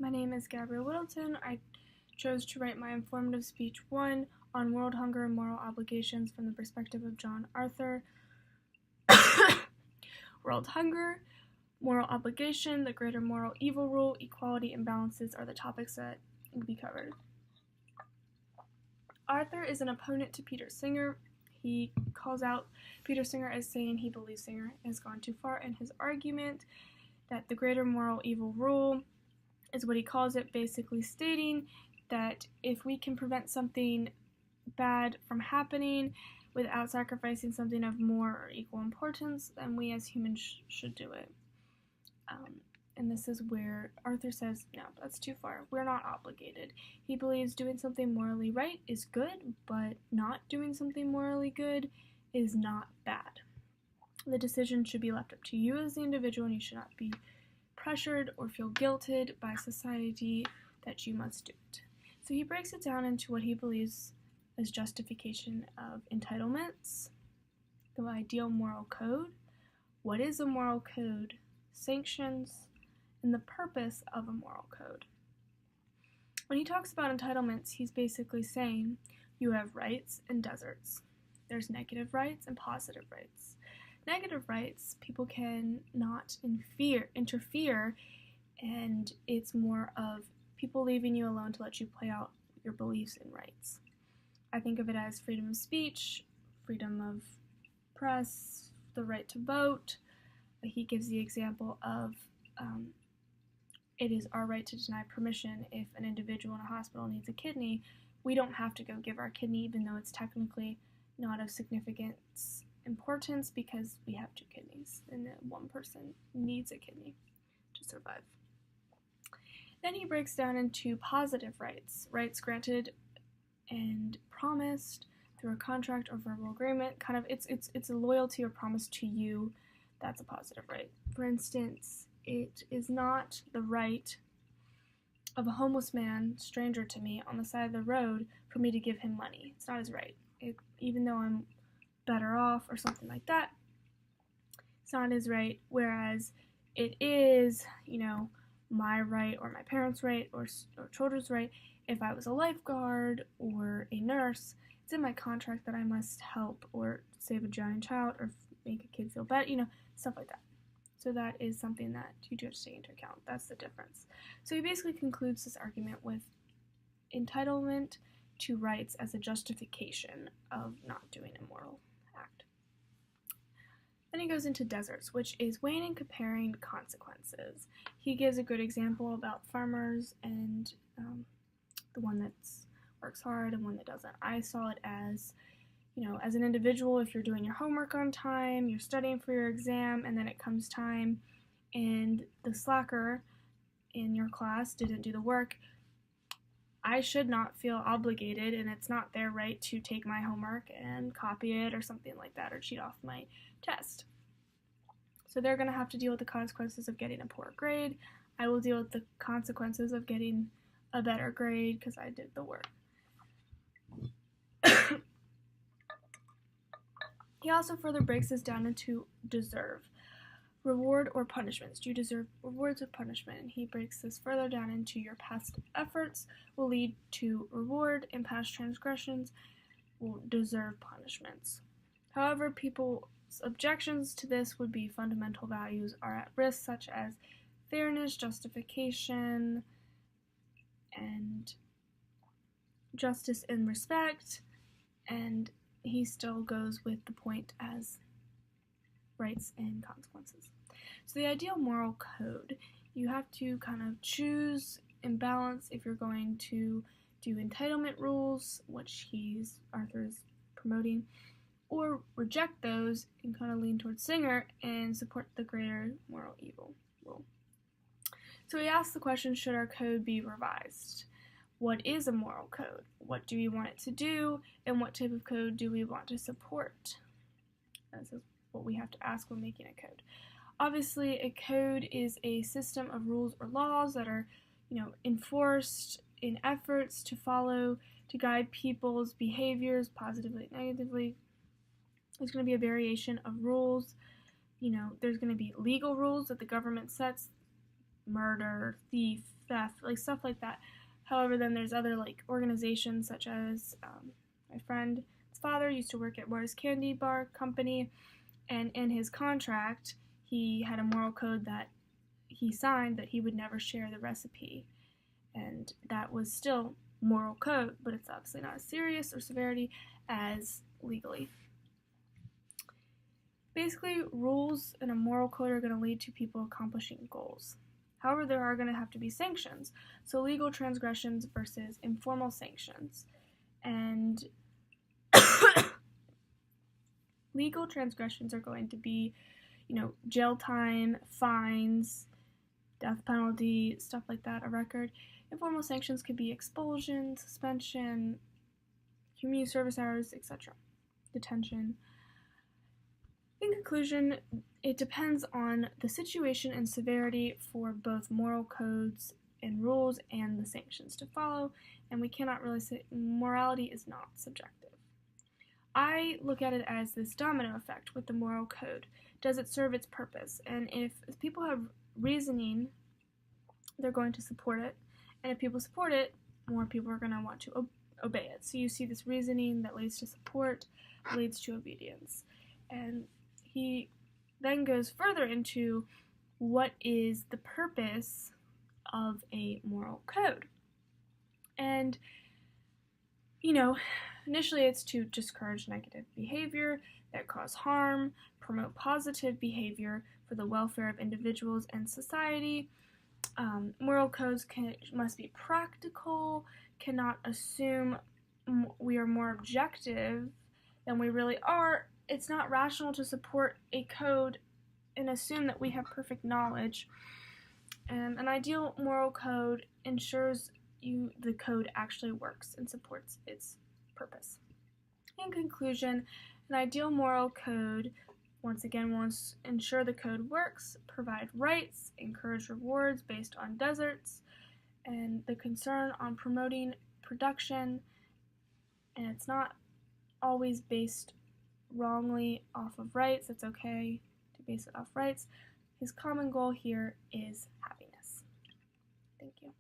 My name is Gabrielle Whittleton. I chose to write my informative speech 1 on world hunger and moral obligations from the perspective of John Arthur. World hunger, moral obligation, the greater moral evil rule, equality, and balances are the topics that will be covered. Arthur is an opponent to Peter Singer. He calls out Peter Singer as saying he believes Singer has gone too far in his argument, that the greater moral evil rule is what he calls it, basically stating that if we can prevent something bad from happening without sacrificing something of more or equal importance, then we as humans should do it. And this is where Arthur says, no, that's too far. We're not obligated. He believes doing something morally right is good, but not doing something morally good is not bad. The decision should be left up to you as the individual, and you should not be pressured or feel guilted by society that you must do it. So he breaks it down into what he believes as justification of entitlements, the ideal moral code, what is a moral code, sanctions, and the purpose of a moral code. When he talks about entitlements, he's basically saying you have rights and deserts. There's negative rights and positive rights. Negative rights, people can not interfere, and it's more of people leaving you alone to let you play out your beliefs and rights. I think of it as freedom of speech, freedom of press, the right to vote. He gives the example of it is our right to deny permission if an individual in a hospital needs a kidney. We don't have to go give our kidney, even though it's technically not of significant importance, because we have 2 kidneys and one person needs a kidney to survive. Then he breaks down into positive rights, rights granted and promised through a contract or verbal agreement. Kind of it's a loyalty or promise to you. That's a positive right. For instance, it is not the right of a homeless man, stranger to me, on the side of the road for me to give him money. It's not his right. Even though I'm better off or something like that, it's not his right, whereas it is, my right or my parents' right or children's right. If I was a lifeguard or a nurse, it's in my contract that I must help or save a drowning child or make a kid feel better, stuff like that. So that is something that you do have to take into account. That's the difference. So he basically concludes this argument with entitlement to rights as a justification of not doing a moral act. Then he goes into deserts, which is weighing and comparing consequences. He gives a good example about farmers and the one that works hard and one that doesn't. I saw it as, as an individual, if you're doing your homework on time, you're studying for your exam, and then it comes time and the slacker in your class didn't do the work, I should not feel obligated, and it's not their right to take my homework and copy it or something like that, or cheat off my test. So they're going to have to deal with the consequences of getting a poor grade. I will deal with the consequences of getting a better grade because I did the work. He also further breaks this down into deserve. Reward or punishments. Do you deserve rewards or punishment? And he breaks this further down into your past efforts will lead to reward, and past transgressions will deserve punishments. However, people's objections to this would be fundamental values are at risk, such as fairness, justification, and justice and respect, and he still goes with the point as rights and consequences. So the ideal moral code, you have to kind of choose and balance if you're going to do entitlement rules, which Arthur's promoting, or reject those and kind of lean towards Singer and support the greater moral evil rule. So he asks the question, should our code be revised? What is a moral code? What do we want it to do? And what type of code do we want to support? This is what we have to ask when making a code. Obviously, a code is a system of rules or laws that are, enforced in efforts to follow, to guide people's behaviors positively and negatively. There's going to be a variation of rules. There's going to be legal rules that the government sets, murder, thief, theft, like stuff like that. However, then there's other like organizations such as my friend's father used to work at Mars Candy Bar Company, and in his contract he had a moral code that he signed that he would never share the recipe, and that was still moral code, but it's obviously not as serious or severity as legally. Basically, rules in a moral code are going to lead to people accomplishing goals. However, there are going to have to be sanctions. So legal transgressions versus informal sanctions. And legal transgressions are going to be, jail time, fines, death penalty, stuff like that, a record. Informal sanctions could be expulsion, suspension, community service hours, etc., detention. In conclusion, it depends on the situation and severity for both moral codes and rules and the sanctions to follow, and we cannot really say morality is not subjective. I look at it as this domino effect with the moral code. Does it serve its purpose? And if people have reasoning, they're going to support it, and if people support it, more people are going to want to obey it. So you see this reasoning that leads to support, leads to obedience. And he then goes further into what is the purpose of a moral code. And, initially it's to discourage negative behavior that cause harm, promote positive behavior for the welfare of individuals and society. Moral codes must be practical, cannot assume we are more objective than we really are. It's not rational to support a code and assume that we have perfect knowledge. An ideal moral code ensures the code actually works and supports its purpose. In conclusion, an ideal moral code, once again, will ensure the code works, provide rights, encourage rewards based on deserts, and the concern on promoting production, and it's not always based wrongly off of rights. It's okay to base it off rights. His common goal here is happiness. Thank you.